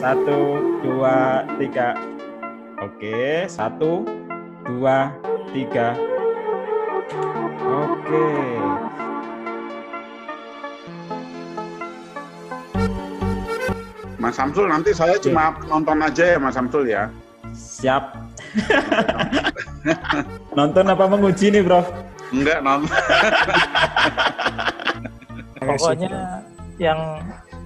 1, 2, 3. Oke, 1, 2, 3. Oke. Mas Samsul, nanti saya cuma nonton aja ya Mas Samsul ya. Siap. Nonton apa menguji nih, Prof? Enggak, nonton. Pokoknya yang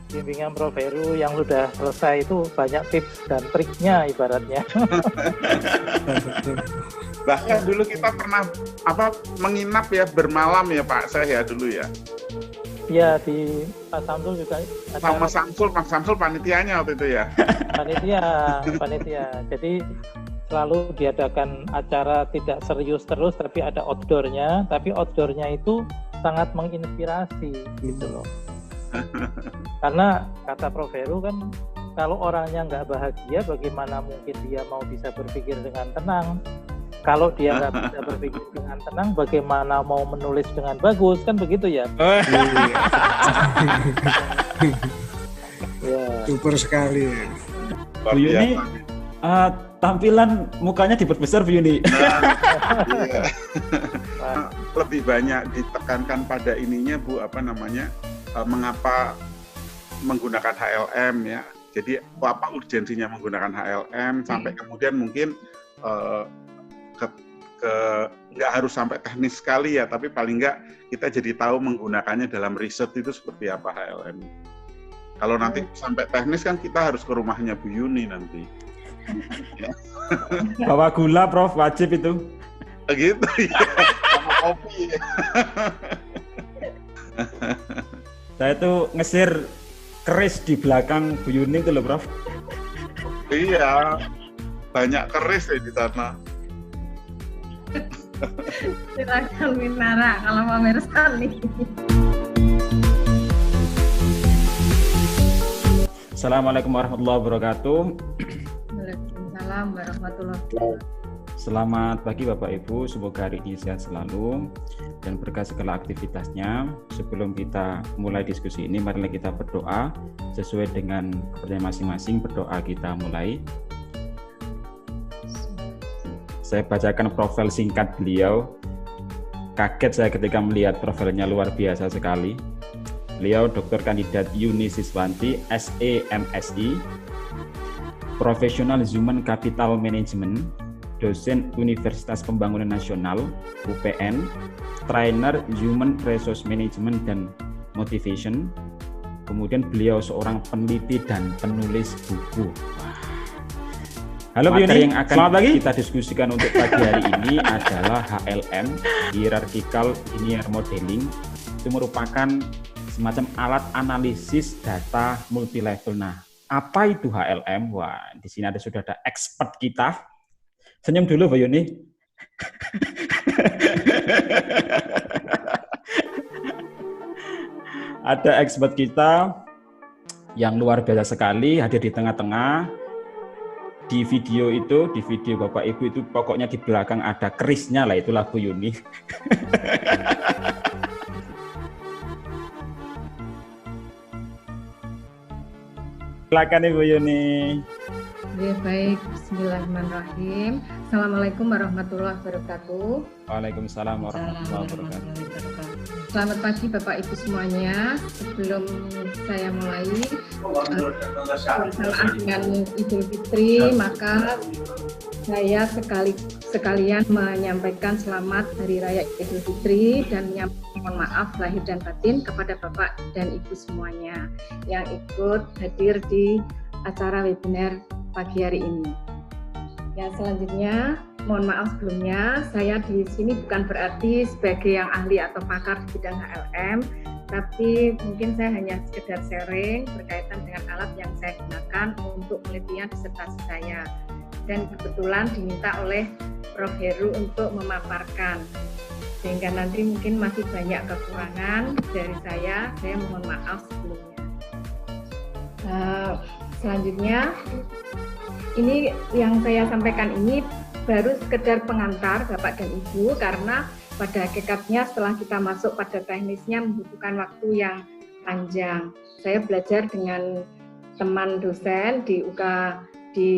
bimbingan Prof Heru yang sudah selesai itu banyak tips dan triknya ibaratnya. Bahkan dulu kita pernah menginap ya, bermalam ya Pak saya dulu ya. Iya, di Pak Samsul juga ada. Sama Mas Samsul panitianya waktu itu ya. Panitia. Jadi selalu diadakan acara tidak serius terus, tapi ada outdoor-nya. Tapi outdoor-nya itu sangat menginspirasi gitu loh. Karena kata Prof Heru kan, kalau orangnya nggak bahagia, bagaimana mungkin dia mau bisa berpikir dengan tenang? Kalau dia nggak bisa berpikir dengan tenang, bagaimana mau menulis dengan bagus? Kan begitu ya? Ya. Super sekali. Bu Yuni, tampilan mukanya diperbesar Bu Yuni. Iya. Lebih banyak ditekankan pada ininya Bu, mengapa menggunakan HLM ya. Jadi apa urgensinya menggunakan HLM sampai kemudian mungkin nggak harus sampai teknis sekali ya, tapi paling nggak kita jadi tahu menggunakannya dalam riset itu seperti apa HLM. Kalau nanti sampai teknis kan kita harus ke rumahnya Bu Yuni nanti. Ya. Bawa gula Prof, wajib itu. Gitu ya, sama kopi ya. Saya tuh ngesir keris di belakang Bu Yuni itu loh Prof. Iya, banyak keris ya di sana. Silakan Minara kalau mau sekali. Assalamualaikum warahmatullahi wabarakatuh. Waalaikumsalam warahmatullahi wabarakatuh. Selamat pagi Bapak Ibu, semoga hari ini sehat selalu dan berkah segala aktivitasnya. Sebelum kita mulai diskusi ini, marilah kita berdoa sesuai dengan kepercayaan masing-masing. Berdoa kita mulai. Saya bacakan profil singkat beliau. Kaget saya ketika melihat profilnya, luar biasa sekali. Beliau Dr. Kandidat Yuni Siswanti, SE MSI, Profesional Human Capital Management, dosen Universitas Pembangunan Nasional UPN, trainer Human Resource Management dan Motivation. Kemudian beliau seorang peneliti dan penulis buku. Halo Bu Yuni, yang akan kita diskusikan untuk pagi hari ini adalah HLM, Hierarchical Linear Modeling. Itu merupakan semacam alat analisis data multilevel. Nah, apa itu HLM? Wah, di sini sudah ada expert kita. Senyum dulu Bu Yuni. Ada expert kita yang luar biasa sekali, hadir di tengah-tengah. Di video Bapak Ibu itu pokoknya di belakang ada kerisnya lah, itulah Bu Yuni. Silakan Ibu Yuni. Ya, baik, bismillahirrahmanirrahim. Assalamualaikum warahmatullahi wabarakatuh. Waalaikumsalam warahmatullahi wabarakatuh. Selamat pagi Bapak Ibu semuanya. Sebelum saya mulai bersamaan dengan Idul Fitri, maka saya sekalian menyampaikan selamat Hari Raya Idul Fitri dan mohon maaf lahir dan batin kepada Bapak dan Ibu semuanya yang ikut hadir di acara webinar pagi hari ini. Ya, selanjutnya mohon maaf sebelumnya, saya di sini bukan berarti sebagai yang ahli atau pakar di bidang HLM, tapi mungkin saya hanya sekedar sharing berkaitan dengan alat yang saya gunakan untuk penelitian disertasi saya. Dan kebetulan diminta oleh Prof Heru untuk memaparkan. Sehingga nanti mungkin masih banyak kekurangan dari saya mohon maaf sebelumnya. Selanjutnya, ini yang saya sampaikan ini baru sekedar pengantar Bapak dan Ibu, karena pada hakikatnya setelah kita masuk pada teknisnya membutuhkan waktu yang panjang. Saya belajar dengan teman dosen di UK di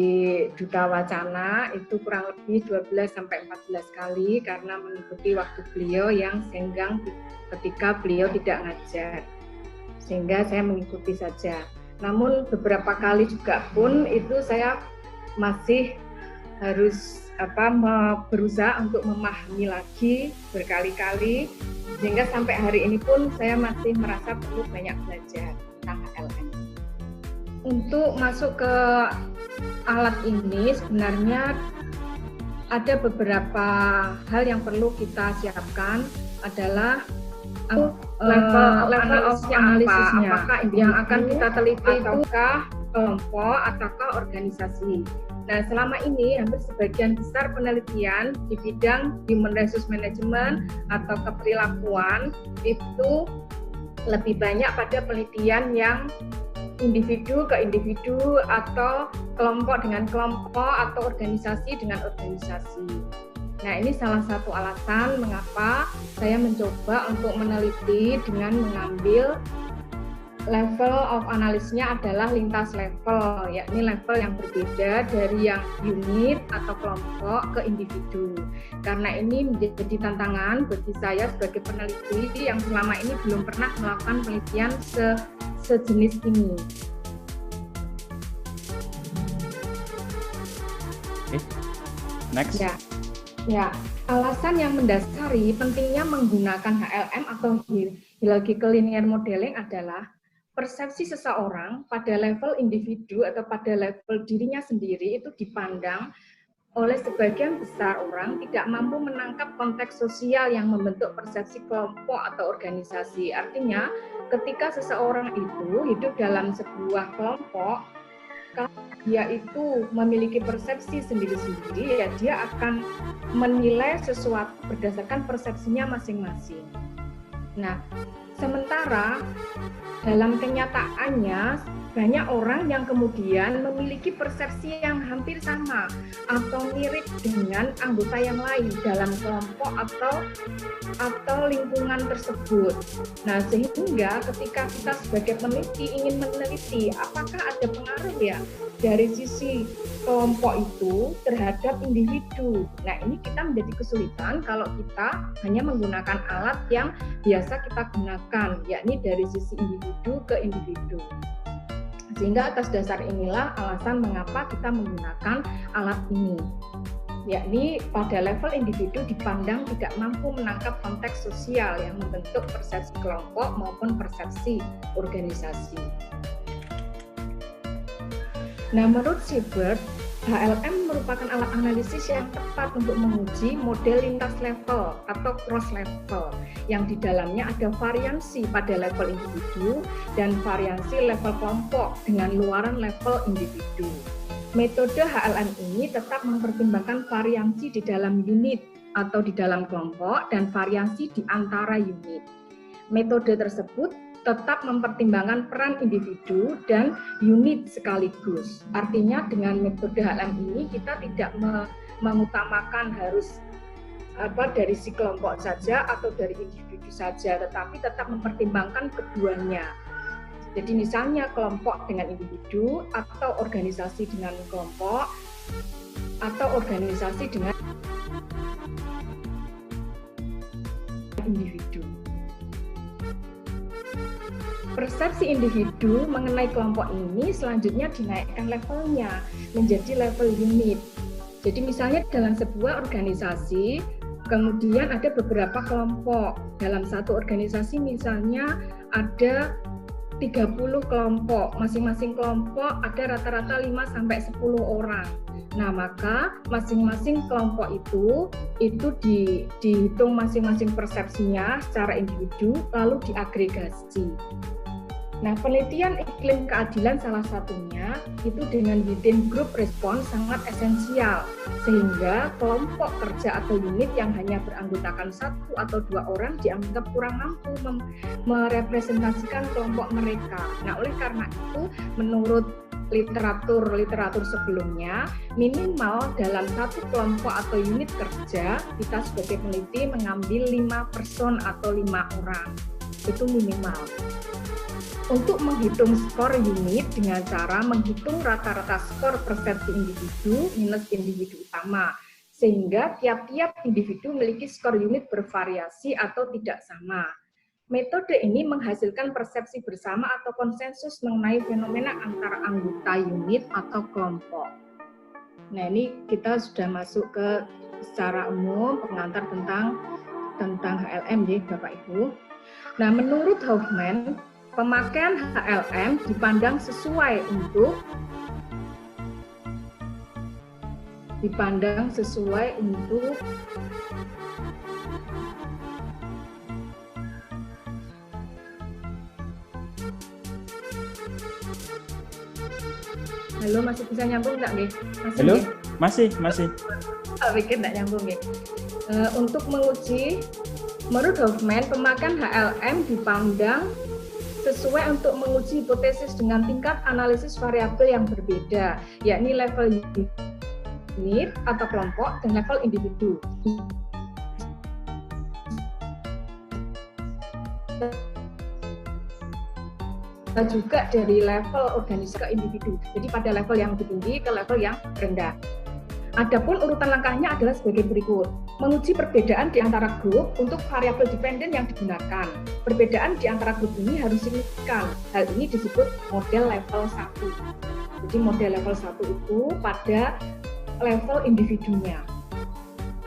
Duta Wacana itu kurang lebih 12 sampai 14 kali karena mengikuti waktu beliau yang senggang ketika beliau tidak ngajar. Sehingga saya mengikuti saja. Namun beberapa kali juga pun itu saya masih harus berusaha untuk memahami lagi berkali-kali sehingga sampai hari ini pun saya masih merasa perlu banyak belajar tentang HLM. Untuk masuk ke alat ini sebenarnya ada beberapa hal yang perlu kita siapkan adalah level of analisisnya, apakah yang akan kita teliti ataukah kelompok ataukah organisasi. Nah, selama ini hampir sebagian besar penelitian di bidang human resource management atau keperilakuan itu lebih banyak pada penelitian yang individu ke individu atau kelompok dengan kelompok atau organisasi dengan organisasi. Nah, ini salah satu alasan mengapa saya mencoba untuk meneliti dengan mengambil level of analisnya adalah lintas level, yakni level yang berbeda dari yang unit atau kelompok ke individu. Karena ini menjadi tantangan bagi saya sebagai peneliti yang selama ini belum pernah melakukan penelitian sejenis ini. Okay. Next. Ya, alasan yang mendasari pentingnya menggunakan HLM atau hierarchical linear modeling adalah persepsi seseorang pada level individu atau pada level dirinya sendiri itu dipandang oleh sebagian besar orang tidak mampu menangkap konteks sosial yang membentuk persepsi kelompok atau organisasi. Artinya, ketika seseorang itu hidup dalam sebuah kelompok, kalau dia itu memiliki persepsi sendiri-sendiri, ya dia akan menilai sesuatu berdasarkan persepsinya masing-masing. Nah, sementara dalam kenyataannya banyak orang yang kemudian memiliki persepsi yang hampir sama atau mirip dengan anggota yang lain dalam kelompok atau lingkungan tersebut. Nah, sehingga ketika kita sebagai peneliti ingin meneliti apakah ada pengaruh ya dari sisi kelompok itu terhadap individu. Nah, ini kita menjadi kesulitan kalau kita hanya menggunakan alat yang biasa kita gunakan, yakni dari sisi individu ke individu. Sehingga atas dasar inilah alasan mengapa kita menggunakan alat ini, yakni pada level individu dipandang tidak mampu menangkap konteks sosial yang membentuk persepsi kelompok maupun persepsi organisasi. Nah, menurut Siebert, HLM merupakan alat analisis yang tepat untuk menguji model lintas level atau cross level yang di dalamnya ada variansi pada level individu dan variansi level kelompok dengan luaran level individu. Metode HLM ini tetap mempertimbangkan variansi di dalam unit atau di dalam kelompok dan variansi di antara unit. Metode tersebut tetap mempertimbangkan peran individu dan unit sekaligus. Artinya dengan metode HLM ini kita tidak mengutamakan harus dari si kelompok saja atau dari individu saja, tetapi tetap mempertimbangkan keduanya. Jadi misalnya kelompok dengan individu atau organisasi dengan kelompok atau organisasi dengan individu. Persepsi individu mengenai kelompok ini selanjutnya dinaikkan levelnya menjadi level unit. Jadi misalnya dalam sebuah organisasi, kemudian ada beberapa kelompok. Dalam satu organisasi misalnya ada 30 kelompok, masing-masing kelompok ada rata-rata 5-10 orang. Nah, maka masing-masing kelompok itu dihitung masing-masing persepsinya secara individu, lalu diagregasi. Nah, penelitian iklim keadilan salah satunya itu dengan within group response sangat esensial, sehingga kelompok kerja atau unit yang hanya beranggotakan 1 atau 2 orang dianggap kurang mampu merepresentasikan kelompok mereka. Nah, oleh karena itu, menurut literatur sebelumnya, minimal dalam satu kelompok atau unit kerja, kita sebagai peneliti mengambil 5 person atau 5 orang. Itu minimal. untuk menghitung skor unit dengan cara menghitung rata-rata skor persepsi individu minus individu utama, sehingga tiap-tiap individu memiliki skor unit bervariasi atau tidak sama. Metode ini menghasilkan persepsi bersama atau konsensus mengenai fenomena antara anggota unit atau kelompok. Nah, ini kita sudah masuk ke secara umum pengantar tentang HLM ya Bapak Ibu. Nah, menurut Hoffman, pemakaian HLM dipandang sesuai untuk Halo, masih bisa nyambung nggak, Nggih? Halo? Masih. Oh, pikir nggak nyambung, Nggih. Untuk menguji, menurut Hoffman, pemakaian HLM dipandang sesuai untuk menguji hipotesis dengan tingkat analisis variabel yang berbeda, yakni level unit atau kelompok dan level individu. Juga dari level organisasi ke individu. Jadi pada level yang lebih tinggi ke level yang rendah. Adapun urutan langkahnya adalah sebagai berikut. Menguji perbedaan di antara grup untuk variabel dependen yang digunakan. Perbedaan di antara grup ini harus signifikan. Hal ini disebut model level 1. Jadi model level 1 itu pada level individunya.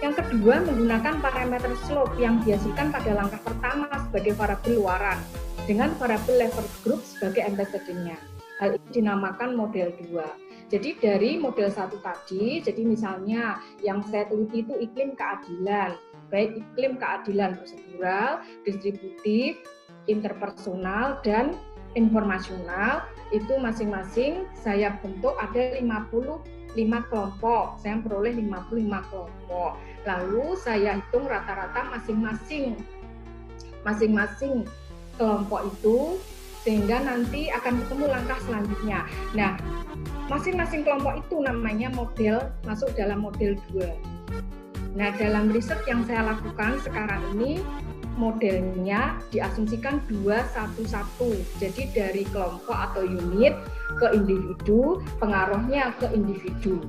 Yang kedua, menggunakan parameter slope yang dihasilkan pada langkah pertama sebagai variabel luaran dengan variabel level group sebagai antecedentnya. Hal ini dinamakan model 2. Jadi dari model 1 tadi, jadi misalnya yang saya teliti itu iklim keadilan, baik iklim keadilan prosedural, distributif, interpersonal, dan informasional, itu masing-masing saya bentuk ada 55 kelompok, saya memperoleh 55 kelompok. Lalu saya hitung rata-rata masing-masing kelompok itu, sehingga nanti akan ketemu langkah selanjutnya. Nah, masing-masing kelompok itu namanya model, masuk dalam model 2. Nah, dalam riset yang saya lakukan sekarang ini, modelnya diasumsikan 2-1-1. Jadi dari kelompok atau unit ke individu, pengaruhnya ke individu.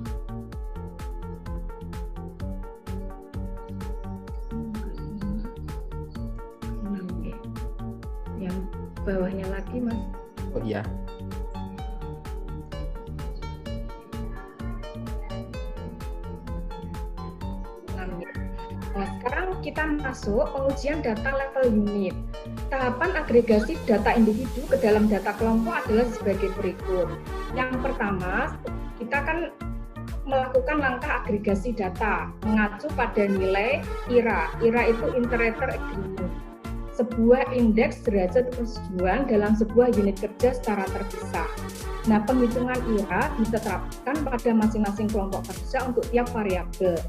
Yang bawahnya lagi, Mas. Oh iya. Nah, sekarang kita masuk pengujian data level unit. Tahapan agregasi data individu ke dalam data kelompok adalah sebagai berikut. Yang pertama, kita akan melakukan langkah agregasi data mengacu pada nilai IRA. IRA itu Inter-Rater Agreement, sebuah indeks derajat persetujuan dalam sebuah unit kerja secara terpisah. Nah, penghitungan IRA ditetapkan pada masing-masing kelompok kerja untuk tiap variabel.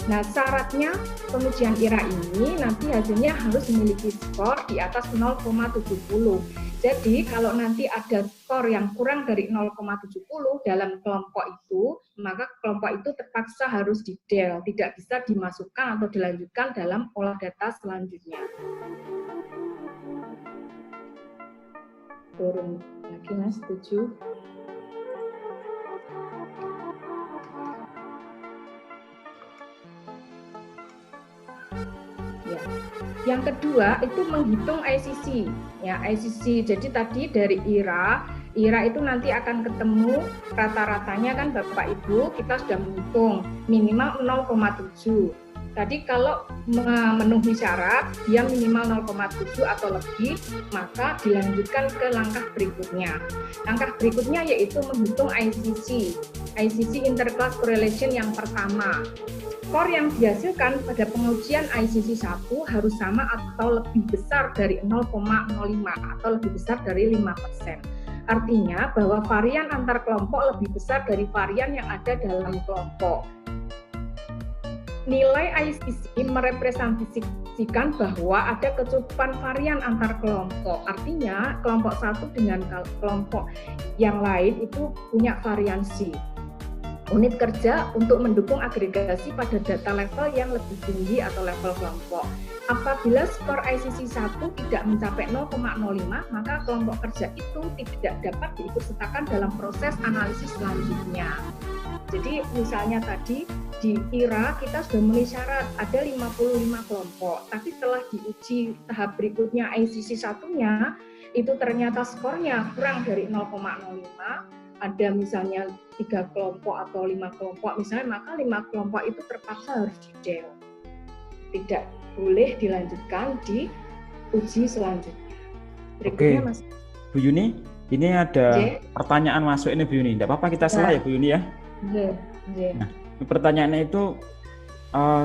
Nah, syaratnya pengujian IRA ini nanti hasilnya harus memiliki skor di atas 0,70. Jadi, kalau nanti ada skor yang kurang dari 0,70 dalam kelompok itu, maka kelompok itu terpaksa harus di-del, tidak bisa dimasukkan atau dilanjutkan dalam olah data selanjutnya. Turun lagi, Mas, setuju? Ya. Yang kedua itu menghitung ICC. Ya, ICC. Jadi tadi dari IRA itu nanti akan ketemu rata-ratanya kan Bapak Ibu, kita sudah menghitung minimal 0,7. Tadi kalau memenuhi syarat, dia minimal 0,7 atau lebih, maka dilanjutkan ke langkah berikutnya. Langkah berikutnya yaitu menghitung ICC interclass correlation yang pertama. Skor yang dihasilkan pada pengujian ICC 1 harus sama atau lebih besar dari 0,05 atau lebih besar dari 5%. Artinya bahwa varian antar kelompok lebih besar dari varian yang ada dalam kelompok. Nilai ICC merepresentasikan bahwa ada kecukupan varian antar kelompok. Artinya kelompok satu dengan kelompok yang lain itu punya variansi. Unit kerja untuk mendukung agregasi pada data level yang lebih tinggi atau level kelompok. apabila skor ICC 1 tidak mencapai 0,05, maka kelompok kerja itu tidak dapat diikutsertakan dalam proses analisis selanjutnya. Jadi misalnya tadi di IRA kita sudah memenuhi syarat ada 55 kelompok, tapi setelah diuji tahap berikutnya ICC 1-nya itu ternyata skornya kurang dari 0,05, ada misalnya 3 kelompok atau 5 kelompok misalnya, maka 5 kelompok itu terpaksa harus di-del. Tidak boleh dilanjutkan di uji selanjutnya. Berikutnya Mas. Bu Yuni, ini ada pertanyaan masuk ini Bu Yuni. Tidak apa-apa kita salah ya Bu Yuni ya. Nah, pertanyaannya itu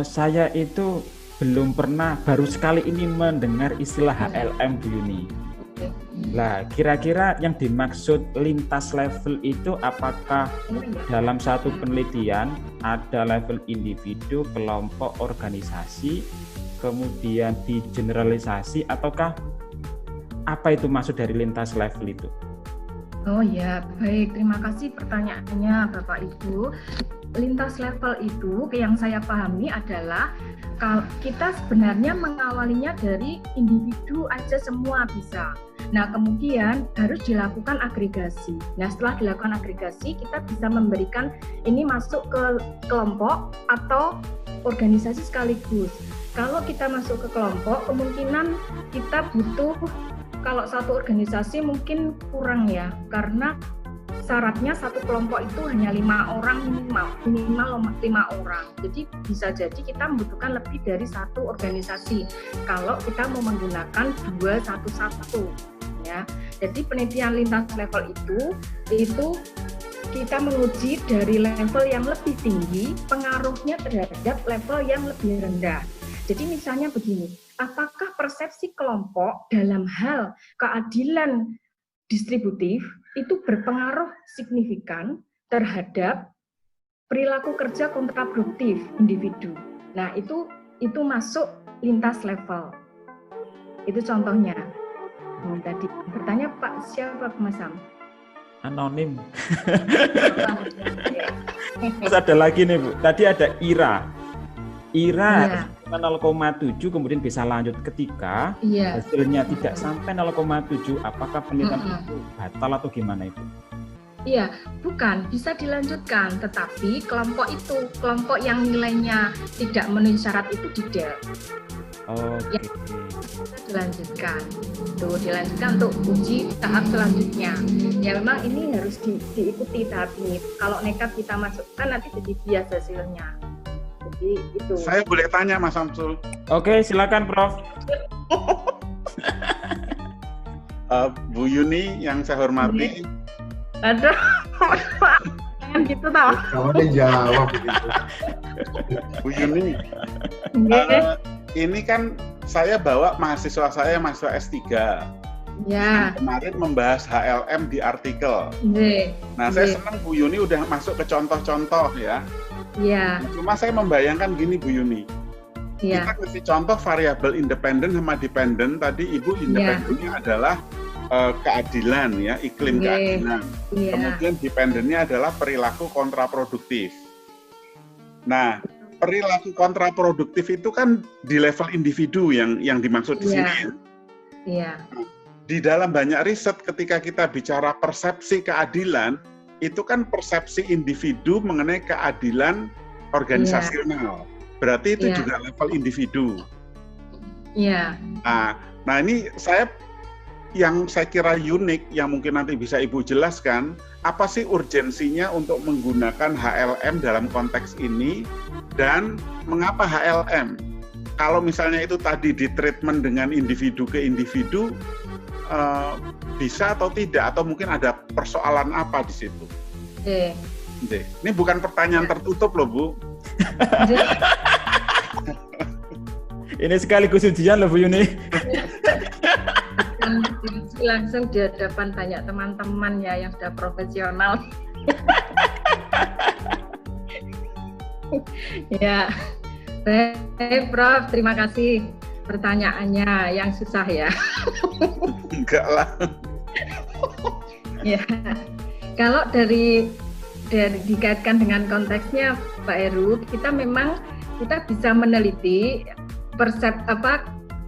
saya itu belum pernah, baru sekali ini mendengar istilah HLM Bu Yuni. Nah, kira-kira yang dimaksud lintas level itu apakah dalam satu penelitian ada level individu, kelompok, organisasi, kemudian digeneralisasi, ataukah apa itu maksud dari lintas level itu? Oh ya, baik. Terima kasih pertanyaannya Bapak Ibu. Lintas level itu yang saya pahami adalah kita sebenarnya mengawalinya dari individu aja semua bisa. Nah, kemudian harus dilakukan agregasi. Nah, setelah dilakukan agregasi, kita bisa memberikan ini masuk ke kelompok atau organisasi sekaligus. Kalau kita masuk ke kelompok, kemungkinan kita butuh, kalau satu organisasi mungkin kurang ya, karena syaratnya satu kelompok itu hanya 5 orang minimal 5 orang. Jadi bisa jadi kita membutuhkan lebih dari satu organisasi kalau kita mau menggunakan 211 ya. Jadi penelitian lintas level itu kita menguji dari level yang lebih tinggi pengaruhnya terhadap level yang lebih rendah. Jadi misalnya begini, apakah persepsi kelompok dalam hal keadilan distributif itu berpengaruh signifikan terhadap perilaku kerja kontraproduktif individu. Nah, itu masuk lintas level. Itu contohnya. Tadi bertanya Pak siapa Mas Sam? Anonim. Terus ada lagi nih Bu, tadi ada IRA. IRA 0,7 kemudian bisa lanjut ketika hasilnya tidak sampai 0,7, apakah penelitian itu batal atau gimana itu? Iya, bukan, bisa dilanjutkan, tetapi kelompok yang nilainya tidak memenuhi syarat itu di-del. Oke. Dilanjutkan untuk uji tahap selanjutnya. Ya memang ini harus diikuti tahap ini. Kalau nekat kita masukkan nanti jadi bias hasilnya. Jadi itu. Saya boleh tanya Mas Samsul? Oke, silakan Prof. Bu Yuni yang saya hormati. Aduh, jangan gitu tau. Kamu jawab begitu. Bu Yuni, ini kan saya bawa mahasiswa S3. Ya. Kemarin membahas HLM di artikel. Nah, saya senang Bu Yuni udah masuk ke contoh-contoh ya. Iya. Cuma saya membayangkan gini Bu Yuni. Iya. Kita kasih contoh variabel independen sama dependen. Tadi Ibu independennya adalah keadilan ya, iklim keadilan. Kemudian dependennya adalah perilaku kontraproduktif. Nah, perilaku kontraproduktif itu kan di level individu yang dimaksud di sini. Iya. Di dalam banyak riset ketika kita bicara persepsi keadilan, itu kan persepsi individu mengenai keadilan organisasional. Berarti itu juga level individu. Iya. Nah ini yang saya kira unik, yang mungkin nanti bisa Ibu jelaskan, apa sih urgensinya untuk menggunakan HLM dalam konteks ini, dan mengapa HLM? Kalau misalnya itu tadi di treatment dengan individu ke individu, bisa atau tidak, atau mungkin ada persoalan apa di situ? Ini bukan pertanyaan tertutup loh Bu. Ini sekaligus ujian loh Bu Yuni. Langsung di hadapan banyak teman-teman ya yang sudah profesional. Ya, baik Prof, terima kasih pertanyaannya yang susah ya. Enggak lah. Ya, kalau dari dikaitkan dengan konteksnya Pak Heru, kita bisa meneliti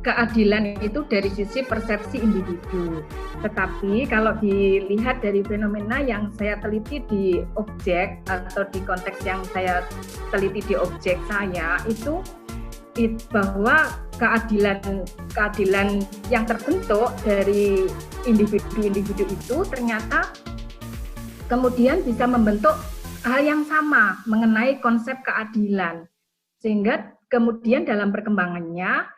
keadilan itu dari sisi persepsi individu. Tetapi kalau dilihat dari fenomena yang saya teliti di objek atau di konteks yang saya teliti di objek saya itu bahwa keadilan yang terbentuk dari individu-individu itu ternyata kemudian bisa membentuk hal yang sama mengenai konsep keadilan. Sehingga kemudian dalam perkembangannya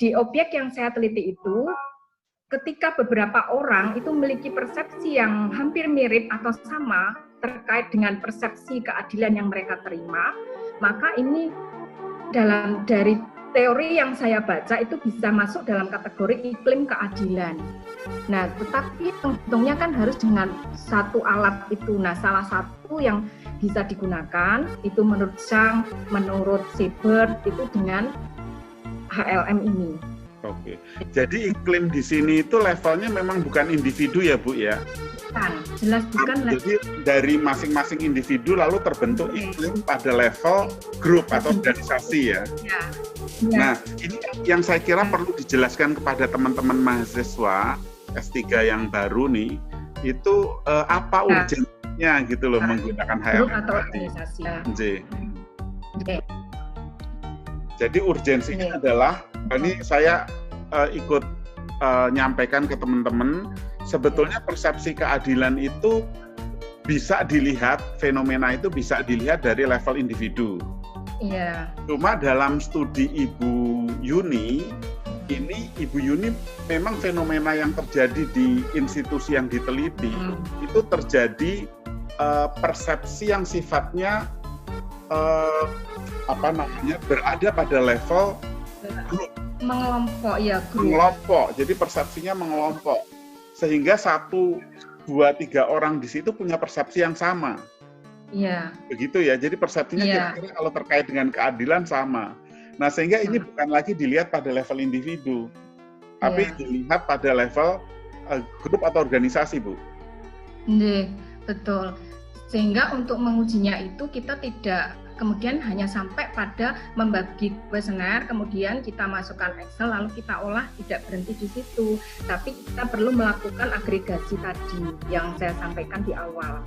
di objek yang saya teliti itu ketika beberapa orang itu memiliki persepsi yang hampir mirip atau sama terkait dengan persepsi keadilan yang mereka terima, maka ini dari teori yang saya baca itu bisa masuk dalam kategori iklim keadilan. Nah, tetapi tentunya kan harus dengan satu alat itu. Nah, salah satu yang bisa digunakan itu menurut Chang, menurut Siebert itu dengan HLM ini. Oke. Jadi iklim di sini itu levelnya memang bukan individu ya, Bu ya? Bukan, jelas bukan. Jadi dari masing-masing individu lalu terbentuk iklim pada level grup atau organisasi ya. Ya. Nah, ini yang saya kira perlu dijelaskan kepada teman-teman mahasiswa S3 yang baru nih, itu apa urgensinya gitu loh menggunakan HLM grup atau organisasi. Jadi urgensinya adalah ini saya ikut nyampaikan ke teman-teman, sebetulnya persepsi keadilan itu bisa dilihat, fenomena itu bisa dilihat dari level individu. Iya. Cuma dalam studi Ibu Yuni, ini Ibu Yuni memang fenomena yang terjadi di institusi yang diteliti itu terjadi persepsi yang sifatnya berada pada level grup. Mengelompok ya, grup. Mengelompok, jadi persepsinya mengelompok. Sehingga 1, 2, 3 orang di situ punya persepsi yang sama. Iya. Begitu ya, jadi persepsinya kira-kira kalau terkait dengan keadilan sama. Nah, sehingga ini bukan lagi dilihat pada level individu, tapi dilihat pada level grup atau organisasi, Bu. Iya, betul. Sehingga untuk mengujinya itu kita tidak kemudian hanya sampai pada membagi kuesioner, kemudian kita masukkan Excel, lalu kita olah, tidak berhenti di situ. Tapi kita perlu melakukan agregasi tadi yang saya sampaikan di awal.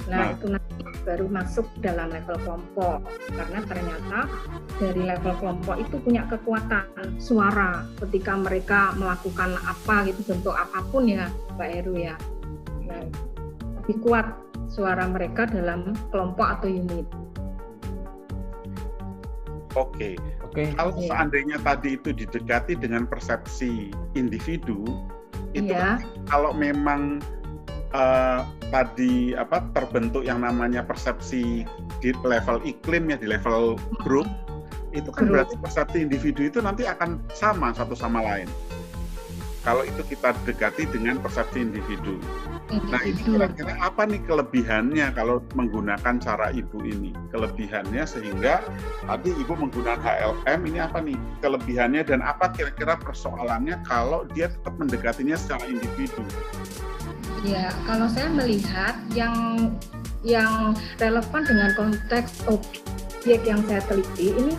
Nah, itu nanti baru masuk dalam level kelompok. Karena ternyata dari level kelompok itu punya kekuatan suara ketika mereka melakukan apa gitu, bentuk apapun ya, Mbak Heru ya. Nah, lebih kuat suara mereka dalam kelompok atau unit. Oke. Kalau seandainya tadi itu didekati dengan persepsi individu, itu kalau memang tadi terbentuk yang namanya persepsi di level iklim ya, di level grup, itu kan berarti persepsi individu itu nanti akan sama satu sama lain. Kalau itu kita dekati dengan persepsi individu. Nah, ini kira-kira apa nih kelebihannya kalau menggunakan cara Ibu ini? Kelebihannya sehingga tadi Ibu menggunakan HLM, ini apa nih kelebihannya dan apa kira-kira persoalannya kalau dia tetap mendekatinya secara individu? Ya, kalau saya melihat yang relevan dengan konteks objek yang saya teliti ini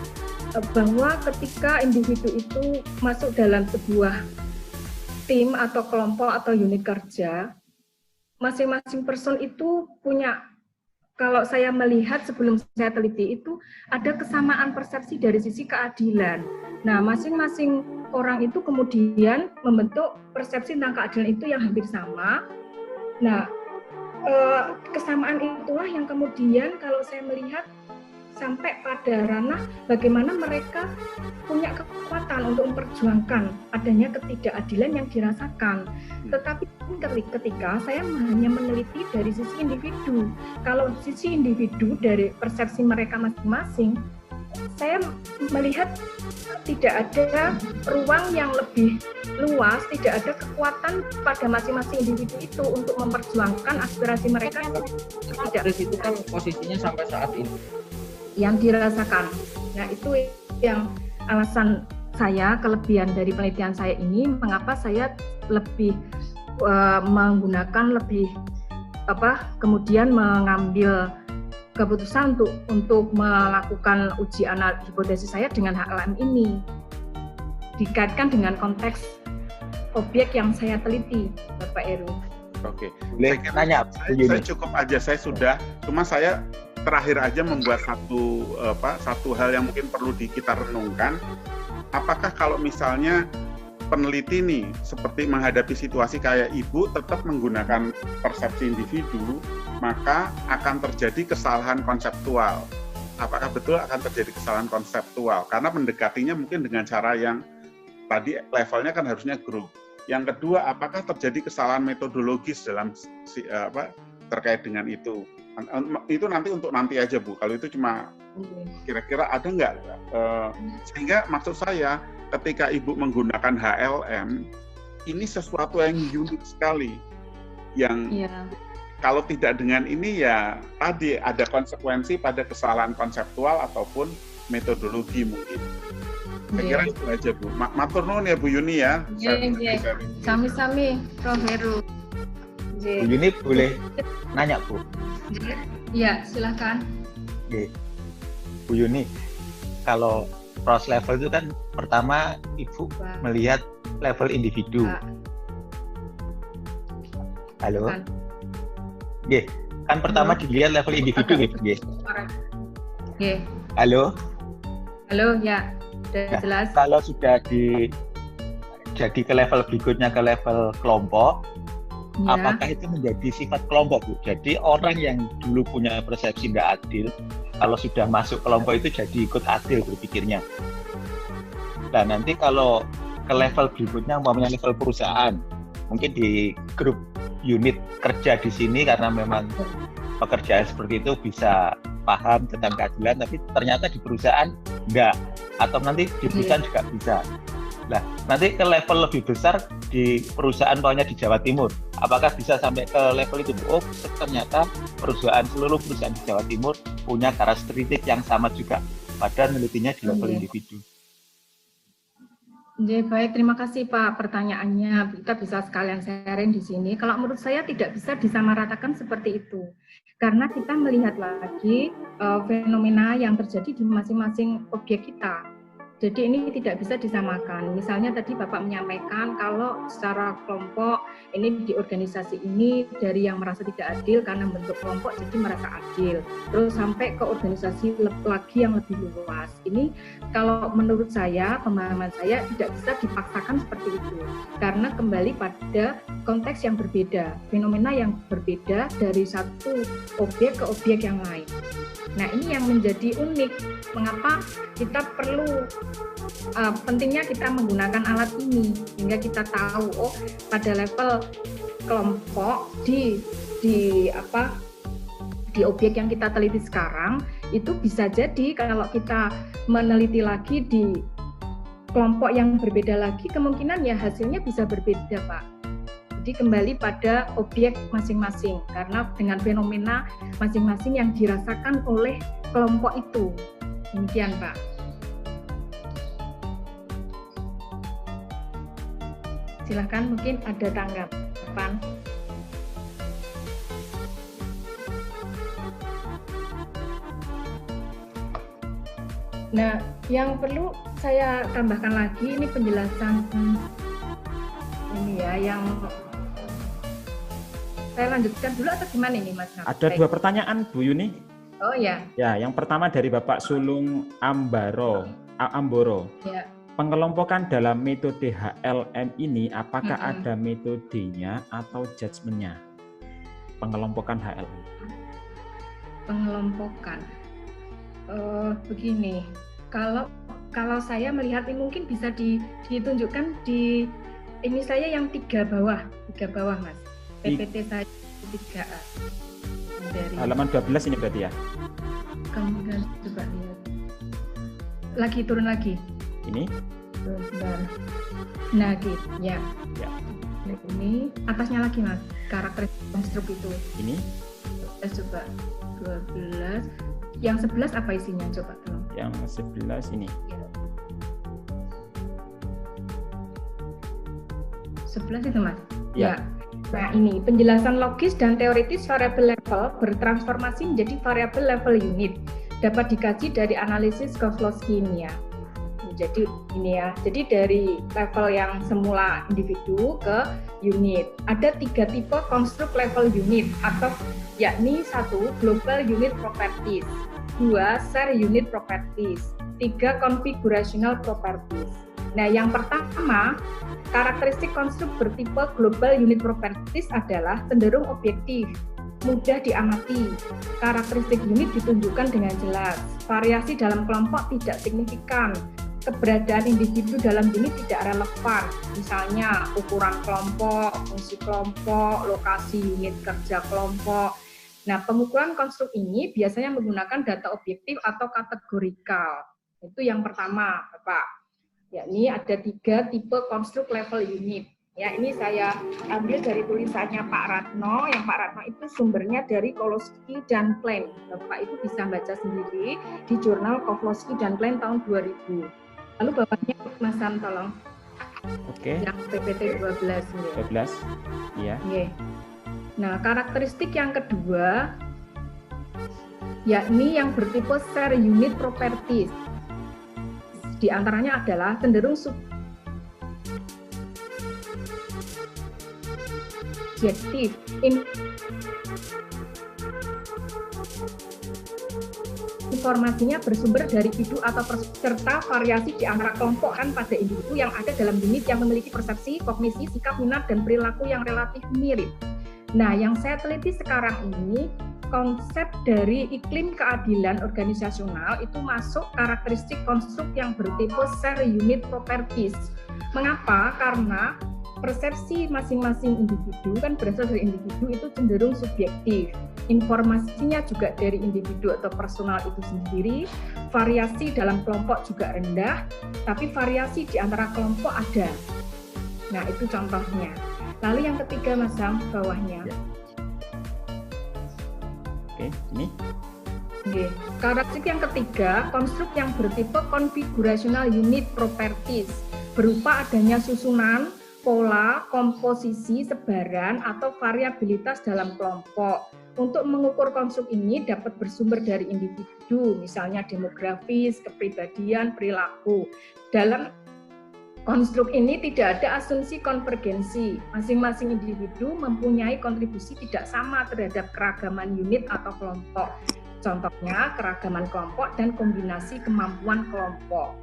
bahwa ketika individu itu masuk dalam sebuah tim atau kelompok atau unit kerja, masing-masing person itu punya, kalau saya melihat sebelum saya teliti itu ada kesamaan persepsi dari sisi keadilan. Nah, masing-masing orang itu kemudian membentuk persepsi tentang keadilan itu yang hampir sama. Nah, kesamaan itulah yang kemudian kalau saya melihat sampai pada ranah bagaimana mereka punya kekuatan untuk memperjuangkan adanya ketidakadilan yang dirasakan. Tetapi ketika saya hanya meneliti dari sisi individu, kalau sisi individu dari persepsi mereka masing-masing, saya melihat tidak ada ruang yang lebih luas, tidak ada kekuatan pada masing-masing individu itu untuk memperjuangkan aspirasi mereka. Tidak. Itu kan posisinya sampai saat ini yang dirasakan. Nah, itu yang alasan saya, kelebihan dari penelitian saya ini, mengapa saya lebih menggunakan kemudian mengambil keputusan untuk melakukan uji analisis hipotesis saya dengan HLM ini. dikaitkan dengan konteks objek yang saya teliti, Bapak Heru. Oke. Boleh nanya, Bu Yuni? Saya cukup aja, saya sudah. Cuma saya terakhir aja membuat satu hal yang mungkin perlu kita renungkan. Apakah kalau misalnya peneliti nih seperti menghadapi situasi kayak Ibu tetap menggunakan persepsi individu, maka akan terjadi kesalahan konseptual. Apakah betul akan terjadi kesalahan konseptual? Karena mendekatinya mungkin dengan cara yang tadi levelnya kan harusnya grup. Yang kedua, apakah terjadi kesalahan metodologis dalam terkait dengan itu? Itu nanti untuk nanti aja, Bu. Kalau itu cuma kira-kira ada nggak? Sehingga maksud saya, ketika Ibu menggunakan HLM, ini sesuatu yang unik sekali. Yang kalau tidak dengan ini ya tadi ada konsekuensi pada kesalahan konseptual ataupun metodologi mungkin. Saya kira itu aja, Bu. Matur nuwun ya Bu Yuni ya. Sami-sami, Prof. Heru. Bu Yuni boleh nanya, Bu? Ya, silakan. Bu Yuni, kalau cross level itu kan pertama Ibu melihat level individu. Halo? Kan pertama dilihat level individu, nggih. Halo? Halo, ya. Sudah jelas. Kalau sudah jadi ke level berikutnya, ke level kelompok, apakah itu menjadi sifat kelompok, Bu? Jadi orang yang dulu punya persepsi nggak adil, kalau sudah masuk kelompok itu jadi ikut adil berpikirnya. Nah, nanti kalau ke level berikutnya, umpamanya level perusahaan, mungkin di grup unit kerja di sini karena memang pekerjaan seperti itu bisa paham tentang keadilan, tapi ternyata di perusahaan enggak, atau nanti di perusahaan juga bisa. Nah, nanti ke level lebih besar di perusahaan pokoknya di Jawa Timur, apakah bisa sampai ke level itu? Oh, ternyata seluruh perusahaan di Jawa Timur punya karakteristik yang sama juga, padahal menelitinya di level individu. Baik, terima kasih Pak pertanyaannya. Kita bisa sekalian sharing di sini. Kalau menurut saya tidak bisa disamaratakan seperti itu. Karena kita melihat lagi fenomena yang terjadi di masing-masing objek kita. Jadi ini tidak bisa disamakan. Misalnya tadi Bapak menyampaikan kalau secara kelompok ini di organisasi ini dari yang merasa tidak adil karena bentuk kelompok jadi merasa adil. Terus sampai ke organisasi lagi yang lebih luas. Ini kalau menurut saya, pemahaman saya tidak bisa dipaksakan seperti itu. Karena kembali pada konteks yang berbeda, fenomena yang berbeda dari satu objek ke objek yang lain. Nah, ini yang menjadi unik. Mengapa kita perlu pentingnya kita menggunakan alat ini hingga kita tahu pada level kelompok di objek yang kita teliti sekarang itu bisa jadi kalau kita meneliti lagi di kelompok yang berbeda lagi kemungkinan ya hasilnya bisa berbeda, Pak. Jadi kembali pada objek masing-masing karena dengan fenomena masing-masing yang dirasakan oleh kelompok itu. Demikian, Pak. Silakan mungkin ada tanggapan. Nah, yang perlu saya tambahkan lagi ini penjelasan ini ya yang saya lanjutkan dulu atau gimana ini Mas? Ada dua pertanyaan Bu Yuni. Oh ya. Ya, yang pertama dari Bapak Sulung Amboro. Ya. Pengelompokan dalam metode HLM ini apakah ada metodenya atau judgement-nya? Pengelompokan HLM. Pengelompokan. Begini. Kalau saya melihat ini mungkin bisa ditunjukkan di ini saya yang tiga bawah Mas. PPT saya 3A. Dari halaman 12 ini berarti ya? Kemudian coba lihat. Lagi turun lagi. Ini? Sebentar. Nah, gitu. Ya. Nah, ini atasnya lagi Mas. Karakteristik konstruk itu. Ini? Coba 12. Yang 11 apa isinya? Coba tolong. Yang 11 ini. 11 itu Mas? Ya. Nah ini, penjelasan logis dan teoritis variabel level bertransformasi menjadi variabel level unit. Dapat dikaji dari analisis Kozlowski ini ya. Jadi ini ya, jadi dari level yang semula individu ke unit. Ada 3 tipe konstruk level unit atau yakni 1 global unit properties, 2 share unit properties, 3 configurational properties. Nah, yang pertama, karakteristik konstruk bertipe global unit properties adalah cenderung objektif, mudah diamati. Karakteristik unit ditunjukkan dengan jelas. Variasi dalam kelompok tidak signifikan. Keberadaan individu dalam unit tidak relevan. Misalnya ukuran kelompok, fungsi kelompok, lokasi unit kerja kelompok. Nah, pengukuran konstruk ini biasanya menggunakan data objektif atau kategorikal. Itu yang pertama, Bapak. Yakni ada 3 tipe konstruk level unit. Ya, ini saya ambil dari tulisannya Pak Ratno. Yang Pak Ratno itu sumbernya dari Kowalski dan Klein. Bapak itu bisa baca sendiri di jurnal Kowalski dan Klein tahun 2000. Lalu bapaknya Mas Sam, tolong. Oke. Yang PPT 12 ini. 12. Iya. Oke. Nah, karakteristik yang kedua yakni yang bertipe share unit properties. Di antaranya adalah cenderung subjektif, informasinya bersumber dari individu atau serta variasi di antara kelompok kan pada individu yang ada dalam unit yang memiliki persepsi, kognisi, sikap, minat, dan perilaku yang relatif mirip. Nah, yang saya teliti sekarang ini, konsep dari iklim keadilan organisasional itu masuk karakteristik konstruk yang bertipe share unit properties. Mengapa? Karena persepsi masing-masing individu kan berasal dari individu itu cenderung subjektif. Informasinya juga dari individu atau personal itu sendiri. Variasi dalam kelompok juga rendah, tapi variasi di antara kelompok ada. Nah, itu contohnya. Lalu yang ketiga, Mas Sam, bawahnya. Ya. Oke, ini. Oke. Karakteristik yang ketiga, konstruk yang bertipe configurational unit properties, berupa adanya susunan, pola, komposisi, sebaran, atau variabilitas dalam kelompok. Untuk mengukur konstruk ini dapat bersumber dari individu, misalnya demografis, kepribadian, perilaku. Dalam konstruk ini tidak ada asumsi konvergensi. Masing-masing individu mempunyai kontribusi tidak sama terhadap keragaman unit atau kelompok. Contohnya keragaman kelompok dan kombinasi kemampuan kelompok.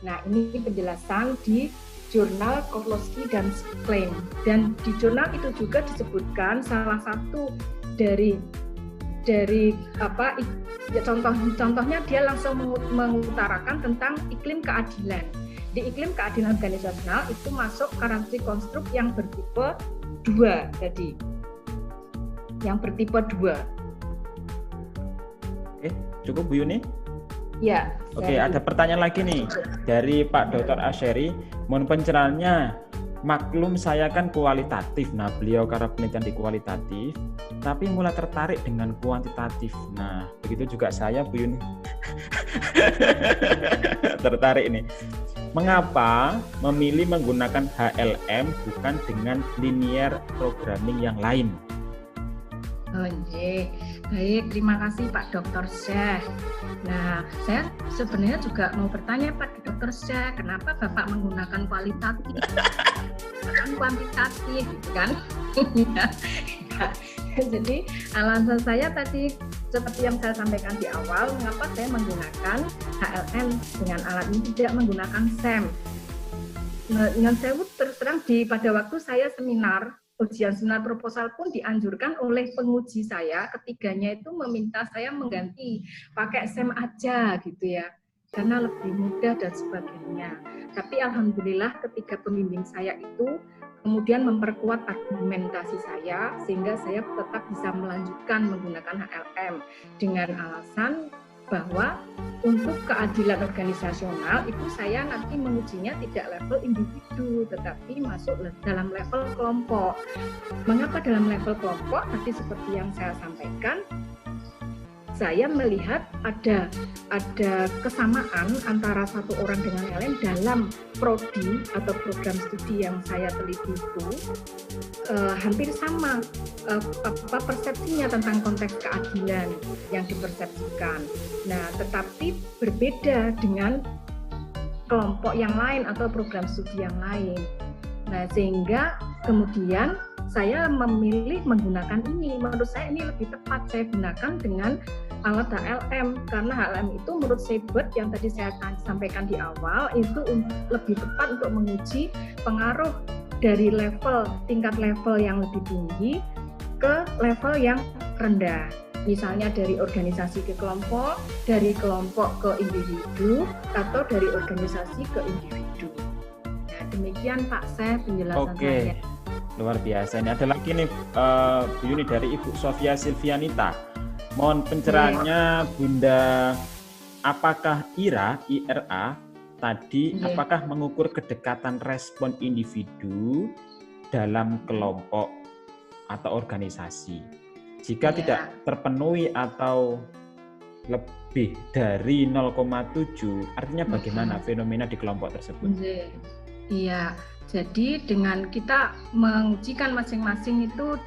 Nah, ini penjelasan di jurnal Kowalski dan Klein. Dan di jurnal itu juga disebutkan salah satu dari apa ya, contohnya dia langsung mengutarakan tentang iklim keadilan. Di iklim keadilan organisasional itu masuk karakteristik konstruk yang bertipe 2 tadi. Yang bertipe 2. Oke, cukup Bu Yuni? Ya. Oke, ada pertanyaan lagi nih dari Pak Dr. Asyeri. Mohon pencerahannya. Maklum saya kan kualitatif. Nah, beliau karena penelitian di kualitatif, tapi mulai tertarik dengan kuantitatif. Nah, begitu juga saya, Bu Yuni. Tertarik nih. Mengapa memilih menggunakan HLM bukan dengan linear programming yang lain? Baik, terima kasih Pak Dr. Syekh. Nah, saya sebenarnya juga mau bertanya Pak Dr. Syekh, kenapa Bapak menggunakan kualitatif, bukan kuantitatif, gitu kan? Jadi alasan saya tadi seperti yang saya sampaikan di awal, mengapa saya menggunakan HLM dengan alat ini tidak menggunakan SEM. Dengan saya terus terang pada waktu saya ujian seminar proposal pun dianjurkan oleh penguji saya, ketiganya itu meminta saya mengganti pakai SEM aja gitu ya, karena lebih mudah dan sebagainya. Tapi alhamdulillah ketika pembimbing saya itu kemudian memperkuat argumentasi saya sehingga saya tetap bisa melanjutkan menggunakan HLM dengan alasan bahwa untuk keadilan organisasional itu saya nanti mengujinya tidak level individu tetapi masuk dalam level kelompok. Mengapa dalam level kelompok? Tadi seperti yang saya sampaikan, saya melihat ada kesamaan antara satu orang dengan yang lain dalam prodi atau program studi yang saya teliti itu hampir sama persepsinya tentang konteks keadilan yang dipersepsikan. Nah, tetapi berbeda dengan kelompok yang lain atau program studi yang lain. Nah, sehingga kemudian saya memilih menggunakan ini. Menurut saya ini lebih tepat saya gunakan dengan alat HLM, karena HLM itu menurut Seibert yang tadi saya sampaikan di awal itu lebih tepat untuk menguji pengaruh dari tingkat level yang lebih tinggi ke level yang rendah. Misalnya dari organisasi ke kelompok, dari kelompok ke individu, atau dari organisasi ke individu. Nah, demikian Pak saya penjelasan saya. Luar biasa. Ini ada lagi nih Bu Yuni dari Ibu Sofia Silvianita. Mohon pencerahannya Bunda, apakah IRA tadi apakah mengukur kedekatan respon individu dalam kelompok atau organisasi? Jika tidak terpenuhi atau lebih dari 0,7, artinya bagaimana fenomena di kelompok tersebut? Iya, jadi dengan kita mengujikan masing-masing itu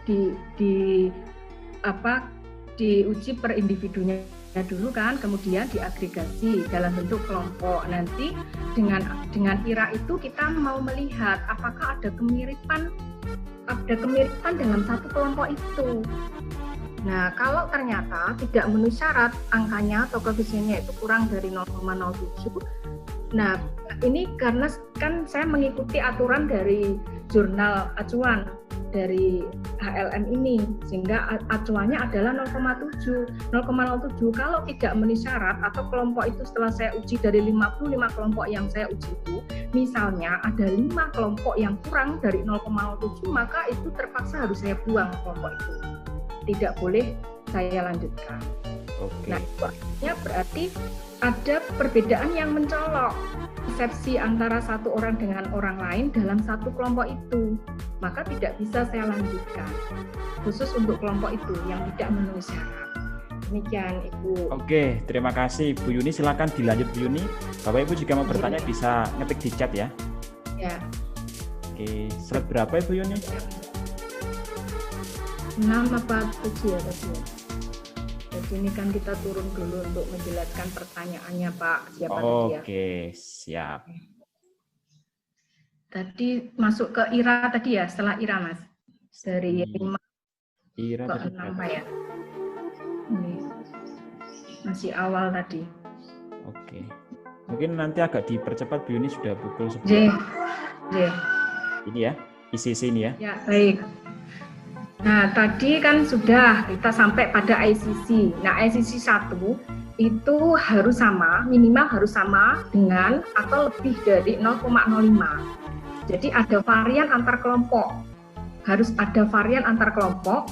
diuji per individunya dulu kan, kemudian diagregasi dalam bentuk kelompok. Nanti dengan IRA itu kita mau melihat apakah ada kemiripan dalam satu kelompok itu. Nah, kalau ternyata tidak memenuhi syarat angkanya atau koefisiennya itu kurang dari 0,07, nah ini karena kan saya mengikuti aturan dari jurnal acuan dari HLM ini, sehingga acuannya adalah 0,07. Kalau tidak memenuhi syarat atau kelompok itu setelah saya uji dari 55 kelompok yang saya uji itu, misalnya ada 5 kelompok yang kurang dari 0,07, maka itu terpaksa harus saya buang kelompok itu. Tidak boleh saya lanjutkan. Nah, itu artinya berarti ada perbedaan yang mencolok persepsi antara satu orang dengan orang lain dalam satu kelompok itu, maka tidak bisa saya lanjutkan khusus untuk kelompok itu yang tidak memenuhi syarat. Demikian Ibu. Oke, terima kasih Bu Yuni. Silakan dilanjut Bu Yuni. Bapak Ibu jika mau bertanya bisa ngetik di chat ya. Ya. Oke, slide berapa Ibu Yuni? 6 apa 7 ya tadi? Jadi ini kan kita turun dulu untuk menjelaskan pertanyaannya Pak. Siapa tadi ya? Oke, siap. Tadi masuk ke IRA tadi ya, setelah IRA Mas? Dari 5 IRA ke 6 Pak ya? Ini masih awal tadi. Oke. Mungkin nanti agak dipercepat Bu Yuni, sudah pukul 10. Ini ya, isi ini ya. Ya, baik. Nah, tadi kan sudah kita sampai pada ICC. Nah, ICC 1 itu harus sama, minimal harus sama dengan atau lebih dari 0,05. Jadi ada varian antar kelompok. Harus ada varian antar kelompok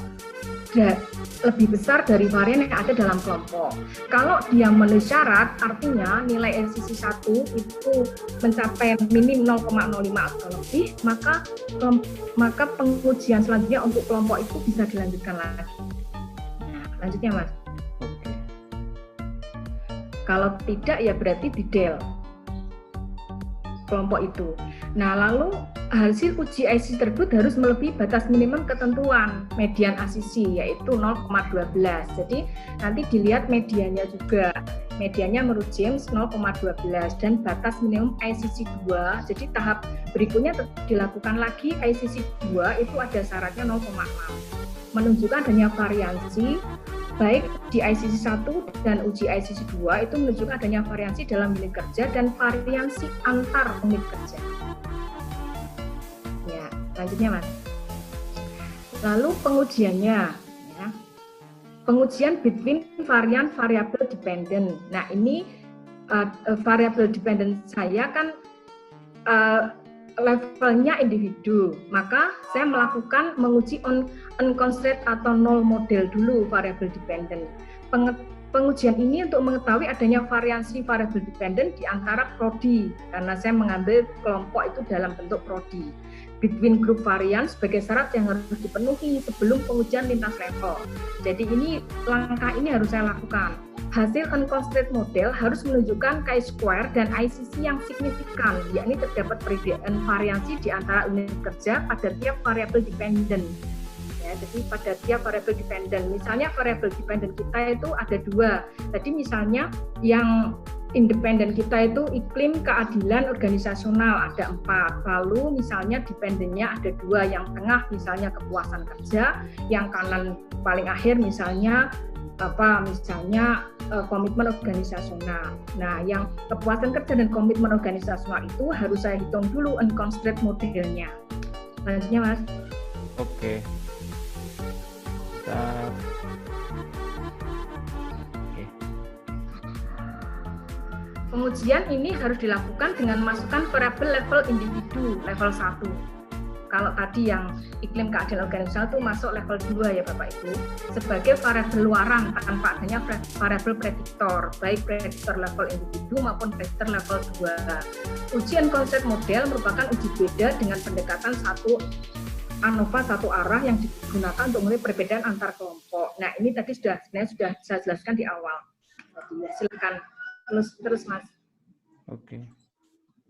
lebih besar dari varian yang ada dalam kelompok. Kalau dia memenuhi syarat, artinya nilai ICC 1 itu mencapai minim 0,05 atau lebih, maka pengujian selanjutnya untuk kelompok itu bisa dilanjutkan lagi. Nah, lanjutnya Mas. Oke. Kalau tidak ya berarti didel kelompok itu. Nah, lalu hasil uji ICC tersebut harus melebihi batas minimum ketentuan median ACC yaitu 0,12. Jadi nanti dilihat mediannya juga. Mediannya menurut James 0,12 dan batas minimum ICC 2. Jadi tahap berikutnya dilakukan lagi ICC 2 itu ada syaratnya 0,6. Menunjukkan adanya variansi baik di ICC 1 dan uji ICC 2 itu menunjukkan adanya variansi dalam unit kerja dan variansi antar unit kerja. Ya, selanjutnya Mas. Lalu pengujiannya, ya. Pengujian between varian variable dependent. Nah, ini variable dependent saya kan levelnya individu, maka saya melakukan menguji unconstrained atau null model dulu variable dependent. Pengujian ini untuk mengetahui adanya variansi variable dependent di antara prodi, karena saya mengambil kelompok itu dalam bentuk prodi. Between group variance sebagai syarat yang harus dipenuhi sebelum pengujian lintas level. Jadi langkah ini harus saya lakukan. Hasil unconstrained model harus menunjukkan chi-square dan ICC yang signifikan, yakni terdapat perbedaan variansi di antara unit kerja pada tiap variabel dependent. ya. Jadi pada tiap variable dependent, misalnya variable dependent kita itu ada 2. Tadi misalnya yang independen kita itu iklim keadilan organisasional ada 4. Lalu misalnya dependennya ada 2, yang tengah misalnya kepuasan kerja, yang kanan paling akhir misalnya komitmen organisasional. Nah, yang kepuasan kerja dan komitmen organisasional itu harus saya hitung dulu unconstrained modelnya. Lanjutnya, Mas. Oke. Pengujian ini harus dilakukan dengan masukkan variabel level individu, level 1. Kalau tadi yang iklim keadilan organisasional itu masuk level 2 ya Bapak Ibu, sebagai variabel luaran tanpa adanya variabel prediktor, baik prediktor level individu maupun prediktor level 2. Ujian konsep model merupakan uji beda dengan pendekatan satu ANOVA satu arah yang digunakan untuk menilai perbedaan antar kelompok. Nah, ini tadi sebenarnya sudah saya jelaskan di awal. Silakan terus Mas. Oke.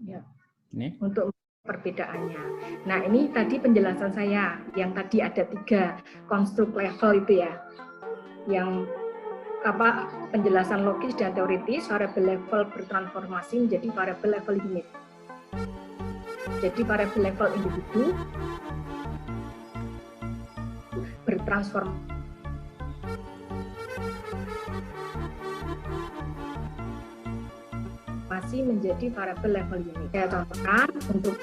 Ya. Ini untuk perbedaannya. Nah, ini tadi penjelasan saya yang tadi ada 3 konstruk level itu ya. Yang penjelasan logis dan teoritis, variabel level bertransformasi menjadi variabel level unit. Jadi variabel level individu bertransformasi menjadi variabel level unit. Saya contohkan untuk